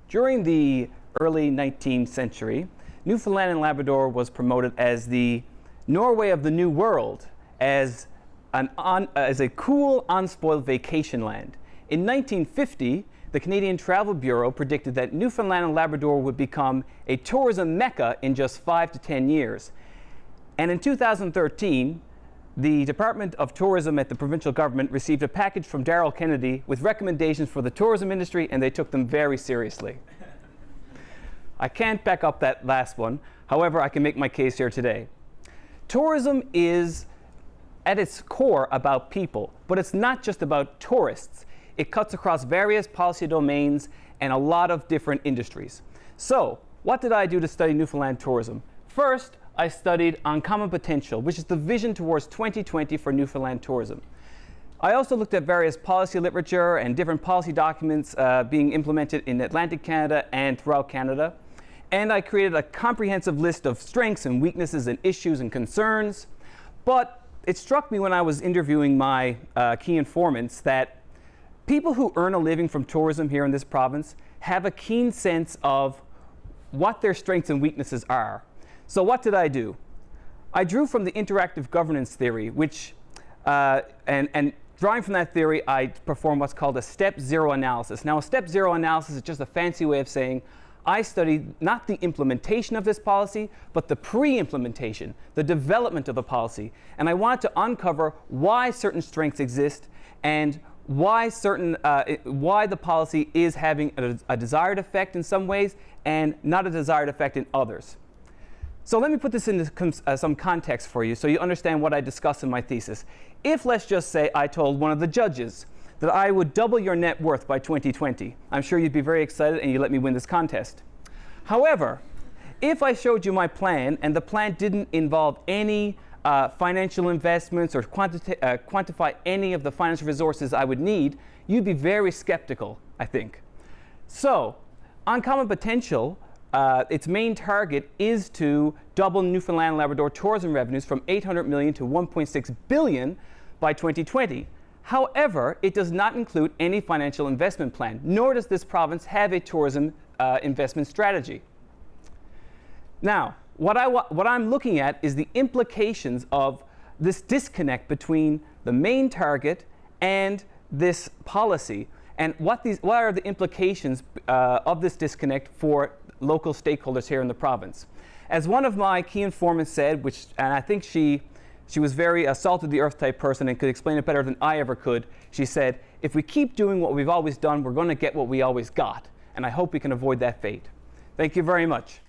During the early 19th century, Newfoundland and Labrador was promoted as the Norway of the New World, as a cool, unspoiled vacation land. In 1950, the Canadian Travel Bureau predicted that Newfoundland and Labrador would become a tourism mecca in just 5 to 10 years. And in 2013, the Department of Tourism at the provincial government received a package from Darrell Kennedy with recommendations for the tourism industry, and they took them very seriously. I can't back up that last one. However, I can make my case here today. Tourism is, at its core, about people, but it's not just about tourists. It cuts across various policy domains and a lot of different industries. So, what did I do to study Newfoundland tourism? First, I studied Uncommon Potential, which is the vision towards 2020 for Newfoundland tourism. I also looked at various policy literature and different policy documents being implemented in Atlantic Canada and throughout Canada. And I created a comprehensive list of strengths and weaknesses and issues and concerns. But it struck me when I was interviewing my key informants that people who earn a living from tourism here in this province have a keen sense of what their strengths and weaknesses are. So what did I do? I drew from the interactive governance theory, which, and drawing from that theory, I performed what's called a step zero analysis. Now, a step zero analysis is just a fancy way of saying I studied not the implementation of this policy, but the pre-implementation, the development of the policy. And I wanted to uncover why certain strengths exist and why the policy is having a desired effect in some ways and not a desired effect in others. So let me put this into some context for you so you understand what I discussed in my thesis. If, let's just say, I told one of the judges that I would double your net worth by 2020, I'm sure you'd be very excited and you'd let me win this contest. However, if I showed you my plan and the plan didn't involve any financial investments or quantify any of the financial resources I would need, you'd be very skeptical, I think. So, Uncommon Potential, its main target is to double Newfoundland and Labrador tourism revenues from $800 million to $1.6 billion by 2020. However, it does not include any financial investment plan, nor does this province have a tourism investment strategy. Now, what I'm looking at is the implications of this disconnect between the main target and this policy, and what are the implications of this disconnect for local stakeholders here in the province. As one of my key informants said, and I think she was very salt of the earth type person and could explain it better than I ever could. She said, if we keep doing what we've always done, we're going to get what we always got. And I hope we can avoid that fate. Thank you very much.